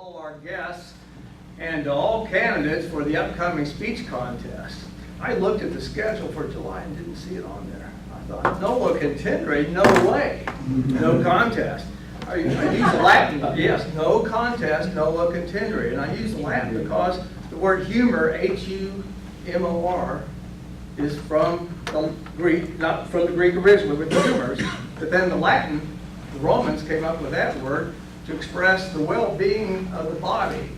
all our guests and to all candidates for the upcoming speech contest. I looked at the schedule for July and didn't see it on there. I thought, no contendere, no way, no contest. I use the Latin, yes, no contest, no contendere. And I use the Latin because the word humor, H-U-M-O-R, is from the Greek, not from the Greek originally with humors, but then the Latin, the Romans came up with that word to express the well-being of the body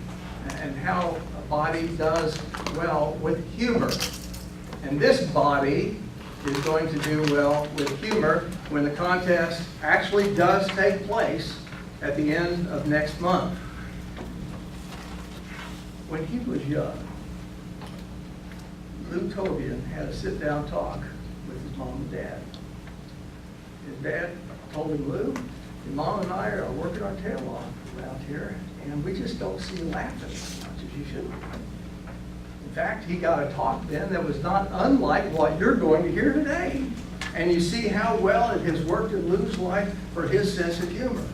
and how a body does well with humor. And this body is going to do well with humor when the contest actually does take place at the end of next month. When he was young, Lou Tobian had a sit-down talk with his mom and dad. His dad told him, Lou, your mom and I are working our tail off around here, and we just don't see you laughing as much as you should. In fact, he got a talk then that was not unlike what you're going to hear today. And you see how well it has worked in Lou's life for his sense of humor.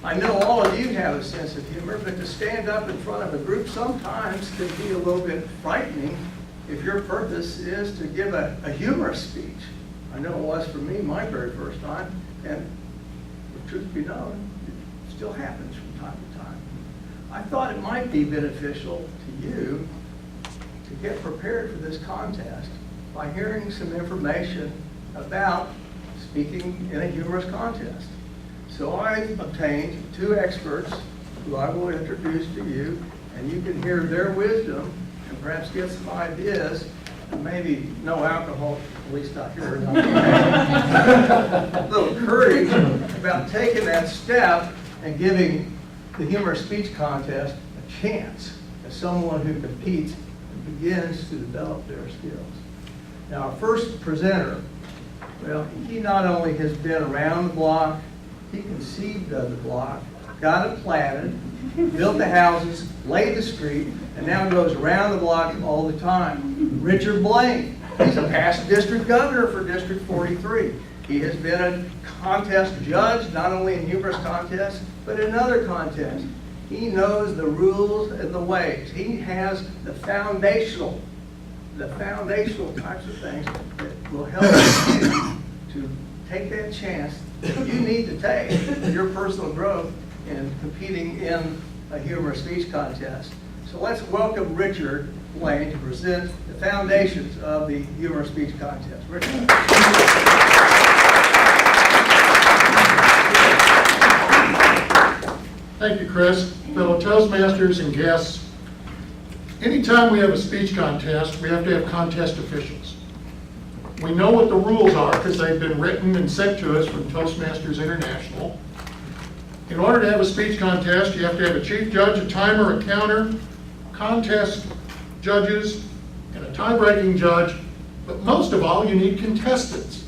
I know all of you have a sense of humor, but to stand up in front of a group sometimes can be a little bit frightening if your purpose is to give a humorous speech. I know it was for me my very first time, and the truth be known, it still happens from time to time. I thought it might be beneficial to you to get prepared for this contest by hearing some information about speaking in a humorous contest. So I obtained two experts who I will introduce to you, and you can hear their wisdom and perhaps get some ideas, and maybe no alcohol, at least not here, a little courage about taking that step and giving the humorous speech contest a chance as someone who competes and begins to develop their skills. Now, our first presenter, well, he not only has been around the block, he conceived of the block, got it platted, built the houses, laid the street, and now goes around the block all the time. Richard Blaine, he's a past district governor for District 43. He has been a contest judge, not only in humorous contests, but in other contests. He knows the rules and the ways. He has the foundational types of things that will help you to take that chance that you need to take for your personal growth in competing in a humorous speech contest. So let's welcome Richard Blaine to present the foundations of the humorous speech contest. Richard. Thank you, Chris. Fellow Toastmasters and guests, anytime we have a speech contest, we have to have contest officials. We know what the rules are because they've been written and sent to us from Toastmasters International. In order to have a speech contest, you have to have a chief judge, a timer, a counter, contest judges, and a tie-breaking judge. But most of all, you need contestants.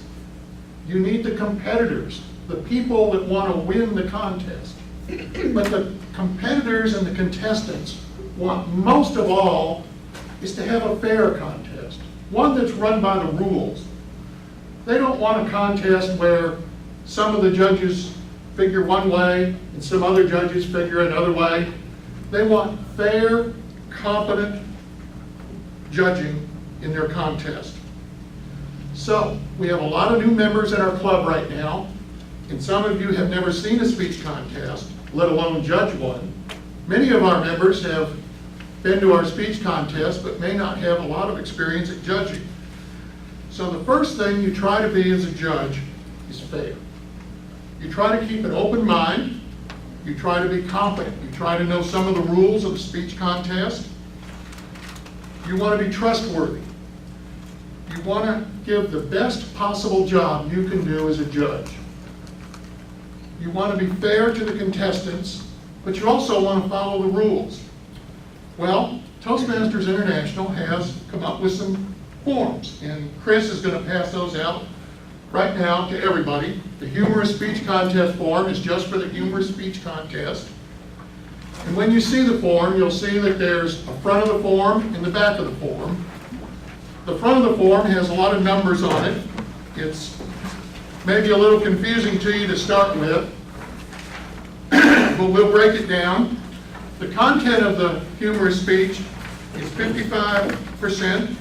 You need the competitors, the people that want to win the contest. But the competitors and the contestants want most of all is to have a fair contest, one that's run by the rules. They don't want a contest where some of the judges figure one way and some other judges figure another way. They want fair, competent judging in their contest. So, we have a lot of new members in our club right now, and some of you have never seen a speech contest, let alone judge one. Many of our members have been to our speech contest, but may not have a lot of experience at judging. So the first thing you try to be as a judge is fair. You try to keep an open mind. You try to be competent. You try to know some of the rules of the speech contest. You want to be trustworthy. You want to give the best possible job you can do as a judge. You want to be fair to the contestants, but you also want to follow the rules. Well, Toastmasters International has come up with some forms, and Chris is going to pass those out right now to everybody. The humorous speech contest form is just for the humorous speech contest. And when you see the form, you'll see that there's a front of the form and the back of the form. The front of the form has a lot of numbers on it. It's maybe a little confusing to you to start with, but we'll break it down. The content of the humorous speech is 55%.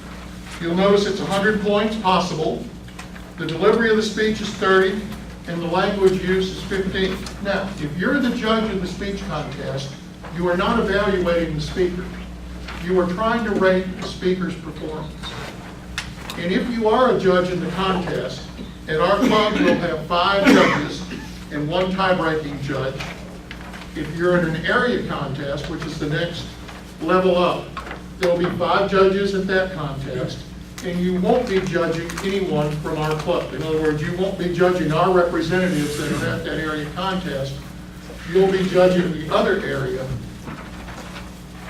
You'll notice it's 100 points possible. The delivery of the speech is 30, and the language use is 15. Now, if you're the judge of the speech contest, you are not evaluating the speaker. You are trying to rate the speaker's performance. And if you are a judge in the contest, at our club we'll have 5 judges and 1 tie-breaking judge. If you're in an area contest, which is the next level up, there'll be 5 judges at that contest, and you won't be judging anyone from our club. In other words, you won't be judging our representatives that are at that area contest. You'll be judging the other area,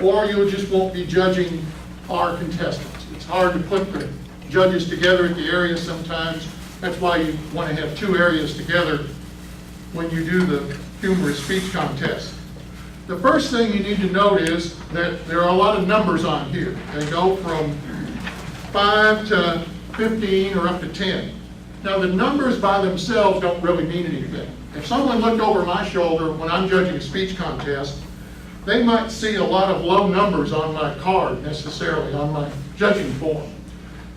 or you just won't be judging our contestants. It's hard to put the judges together at the area sometimes. That's why you want to have 2 areas together when you do the humorous speech contest. The first thing you need to note is that there are a lot of numbers on here. They go from 5 to 15 or up to 10. Now the numbers by themselves don't really mean anything. If someone looked over my shoulder when I'm judging a speech contest, they might see a lot of low numbers on my card necessarily, on my judging form.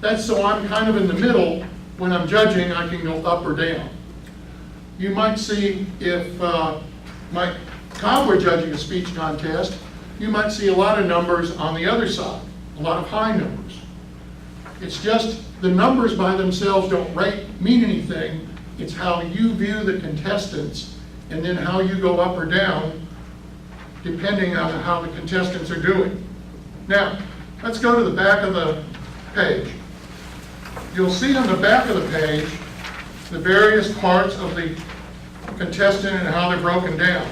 That's so I'm kind of in the middle. When I'm judging, I can go up or down. You might see if Mike Cobb were judging a speech contest, you might see a lot of numbers on the other side, a lot of high numbers. It's just the numbers by themselves don't mean anything. It's how you view the contestants and then how you go up or down depending on how the contestants are doing. Now, let's go to the back of the page. You'll see on the back of the page the various parts of the contestant and how they're broken down.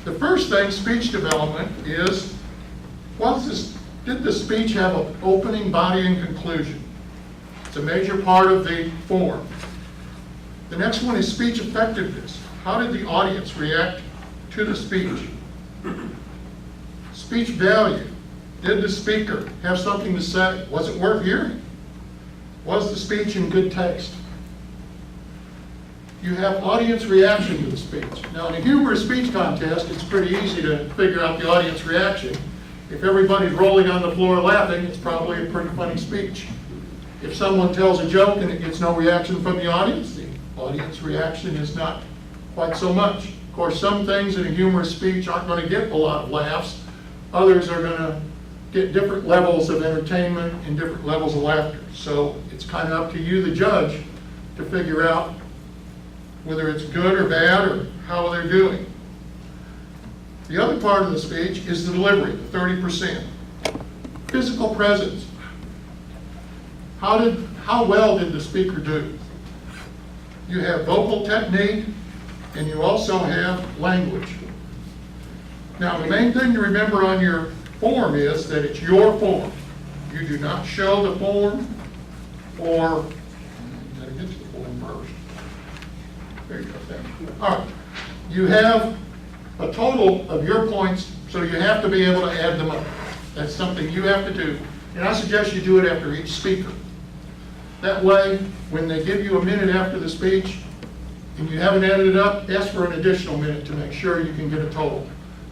The first thing, speech development, is did the speech have an opening, body, and conclusion? It's a major part of the form. The next one is speech effectiveness. How did the audience react to the speech? Speech value. Did the speaker have something to say? Was it worth hearing? Was the speech in good taste? You have audience reaction to the speech. Now in a humorous speech contest, it's pretty easy to figure out the audience reaction. If everybody's rolling on the floor laughing, it's probably a pretty funny speech. If someone tells a joke and it gets no reaction from the audience reaction is not quite so much. Of course, some things in a humorous speech aren't going to get a lot of laughs. Others are going to get different levels of entertainment and different levels of laughter. So it's kind of up to you, the judge, to figure out whether it's good or bad or how they're doing. The other part of the speech is the delivery, the 30%. Physical presence. How well did the speaker do? You have vocal technique and you also have language. Now the main thing to remember on your form is that it's your form. You do not show the form or, you gotta get to the form first. There you go, thank you. All right, you have a total of your points, so you have to be able to add them up. That's something you have to do. And I suggest you do it after each speaker. That way, when they give you a minute after the speech and you haven't added it up, ask for an additional minute to make sure you can get a total.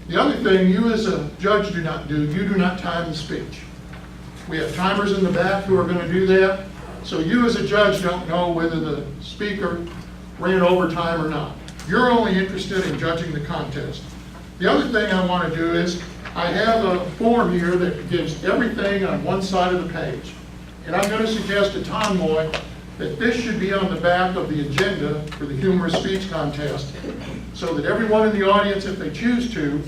The other thing you as a judge do not do, you do not time the speech. We have timers in the back who are going to do that, so you as a judge don't know whether the speaker ran over time or not. You're only interested in judging the contest. The other thing I want to do is, I have a form here that gives everything on one side of the page. And I'm going to suggest to Tom Moy that this should be on the back of the agenda for the humorous speech contest, so that everyone in the audience, if they choose to,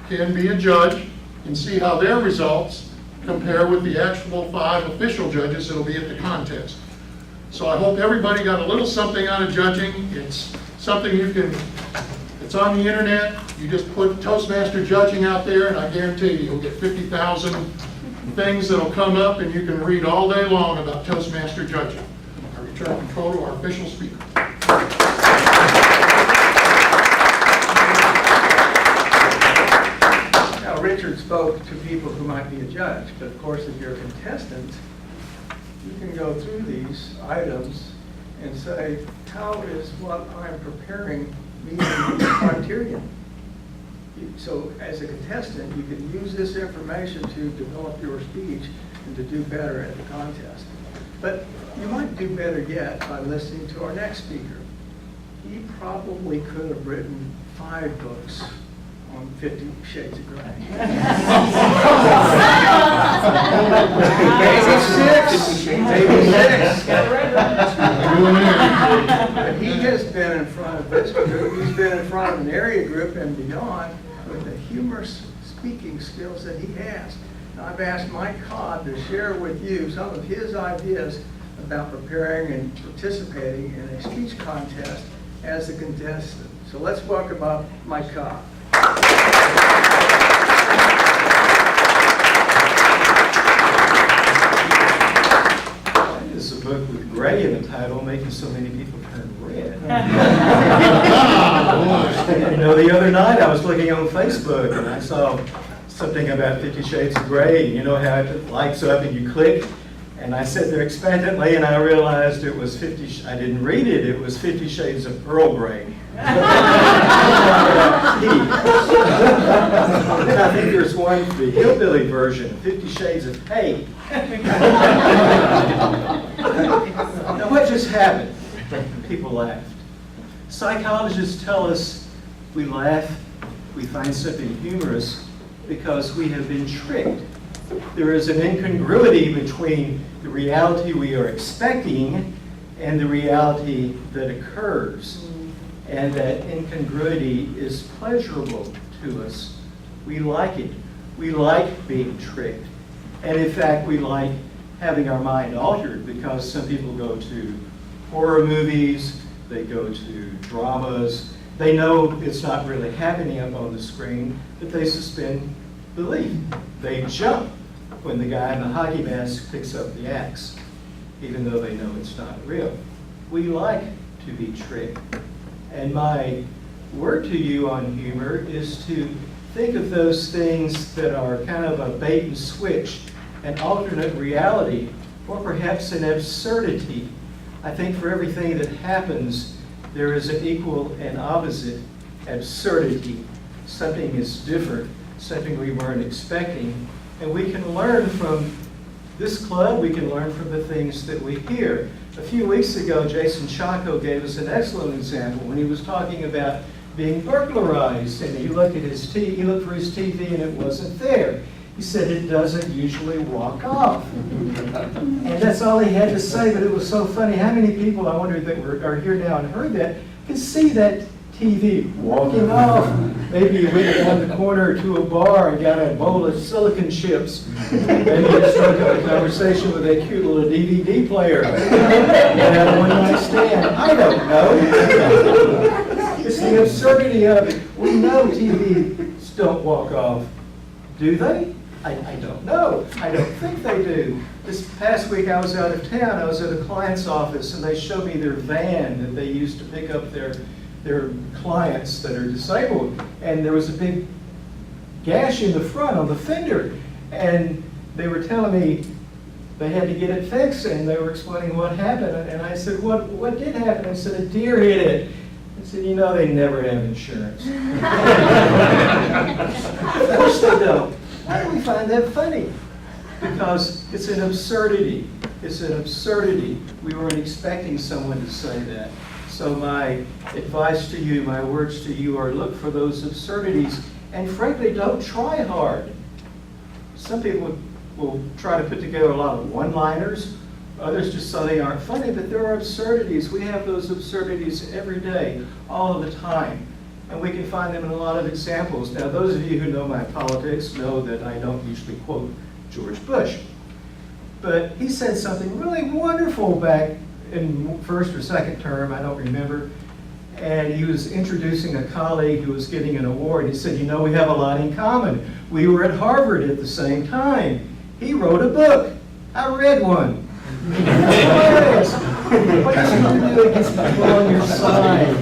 can be a judge and see how their results compare with the actual 5 official judges that'll be at the contest. So I hope everybody got a little something out of judging. It's something it's on the internet. You just put Toastmaster judging out there and I guarantee you'll get 50,000 things that'll come up and you can read all day long about Toastmaster judging. I return control to our official speaker. Now, Richard spoke to people who might be a judge, but of course, if you're a contestant, you can go through these items and say, how is what I'm preparing meeting the criterion? So as a contestant, you can use this information to develop your speech and to do better at the contest. But you might do better yet by listening to our next speaker. He probably could have written 5 books on 50 Shades of Grey. Maybe 6. But he has been in front of this group, he's been in front of an area group and beyond with the humorous speaking skills that he has. And I've asked Mike Cobb to share with you some of his ideas about preparing and participating in a speech contest as a contestant. So let's welcome up Mike Cobb. This is a book with gray in the title, making so many people turn red. You know, the other night I was looking on Facebook and I saw something about 50 Shades of Grey. You know how it lights up and you click? And I sat there expectantly and I realized it was I didn't read it, it was 50 Shades of Earl Grey. And I think there's one, the hillbilly version, 50 Shades of Hay. Now what just happened? People laughed. Psychologists tell us we laugh, we find something humorous because we have been tricked. There is an incongruity between the reality we are expecting and the reality that occurs. And that incongruity is pleasurable to us. We like it. We like being tricked. And in fact, we like having our mind altered because some people go to horror movies, they go to dramas, they know it's not really happening up on the screen, but they suspend belief. They jump when the guy in the hockey mask picks up the axe, even though they know it's not real. We like to be tricked. And my word to you on humor is to think of those things that are kind of a bait and switch, an alternate reality, or perhaps an absurdity. I think for everything that happens, there is an equal and opposite absurdity. Something is different, something we weren't expecting. And we can learn from this club, we can learn from the things that we hear. A few weeks ago, Jason Chaco gave us an excellent example when he was talking about being burglarized. And he looked at his he looked for his TV and it wasn't there. He said it doesn't usually walk off. And that's all he had to say, but it was so funny. How many people, I wonder, that are here now and heard that, can see that TV walking off? Maybe you went down the corner to a bar and got a bowl of silicon chips. Maybe you struck up a conversation with a cute little DVD player. You had a one-night stand. I don't know. It's the absurdity of it. We know TVs don't walk off. Do they? I don't know. I don't think they do. This past week I was out of town. I was at a client's office and they showed me their van that they used to pick up their clients that are disabled. And there was a big gash in the front on the fender. And they were telling me they had to get it fixed and they were explaining what happened. And I said, what did happen? I said, a deer hit it. I said, you know, they never have insurance. Of course they don't. Why do we find that funny? Because it's an absurdity. It's an absurdity. We weren't expecting someone to say that. So my advice to you, my words to you are look for those absurdities and frankly don't try hard. Some people will try to put together a lot of one-liners. Others just so they aren't funny, but there are absurdities. We have those absurdities every day, all of the time. And we can find them in a lot of examples. Now, those of you who know my politics know that I don't usually quote George Bush. But he said something really wonderful back in first or second term, I don't remember. And he was introducing a colleague who was getting an award. He said, you know, we have a lot in common. We were at Harvard at the same time. He wrote a book. I read one. What does he do against people on your side?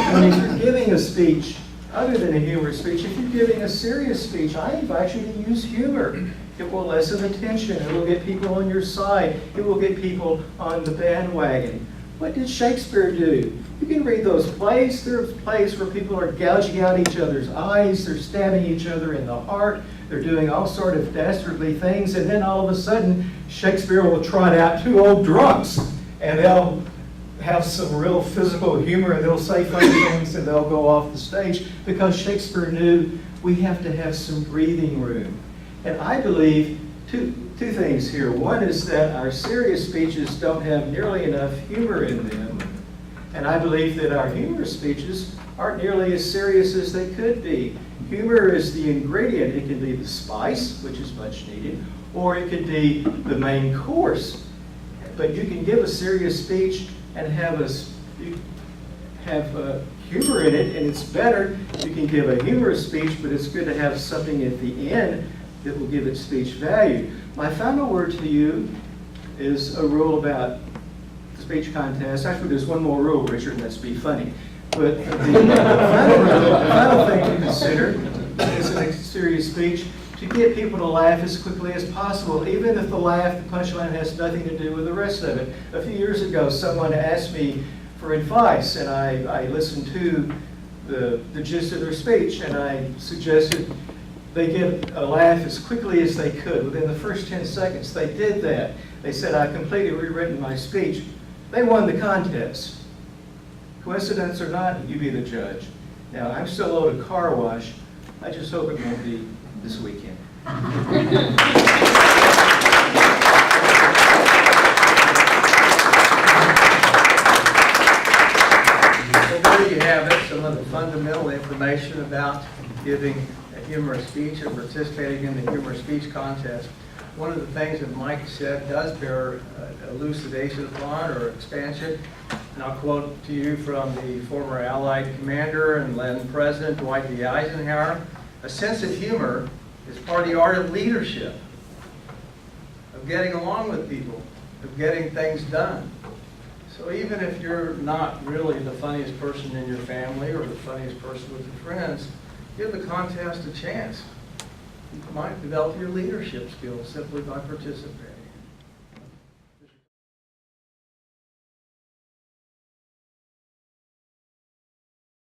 When you're giving a speech, other than a humorous speech, if you're giving a serious speech, I invite you to use humor. It will lessen the tension. It will get people on your side. It will get people on the bandwagon. What did Shakespeare do? You can read those plays. There are plays where people are gouging out each other's eyes, they're stabbing each other in the heart, they're doing all sort of dastardly things, and then all of a sudden, Shakespeare will trot out two old drunks, and they'll have some real physical humor, and they'll say funny things, and they'll go off the stage, because Shakespeare knew we have to have some breathing room. And I believe two things here. One is that our serious speeches don't have nearly enough humor in them, and I believe that our humorous speeches aren't nearly as serious as they could be. Humor is the ingredient. It can be the spice, which is much needed, or it could be the main course. But you can give a serious speech and have humor in it, and it's better. You can give a humorous speech, but it's good to have something at the end that will give its speech value. My final word to you is a rule about the speech contest. Actually, there's one more rule, Richard, and that's be funny. But the final thing to consider is in a serious speech to get people to laugh as quickly as possible, even if the punchline has nothing to do with the rest of it. A few years ago, someone asked me for advice, and I listened to the gist of their speech, and I suggested they get a laugh as quickly as they could. Within the first 10 seconds, they did that. They said, "I've completely rewritten my speech." They won the contest. Coincidence or not, you be the judge. Now, I'm still owed a car wash. I just hope it won't be this weekend. So there you have it, some of the fundamental information about giving a humorous speech or participating in the humorous speech contest. One of the things that Mike said does bear elucidation upon or expansion, and I'll quote to you from the former Allied commander and then President Dwight D. Eisenhower: "A sense of humor is part of the art of leadership, of getting along with people, of getting things done." So even if you're not really the funniest person in your family or the funniest person with your friends, give the contest a chance. You might develop your leadership skills simply by participating.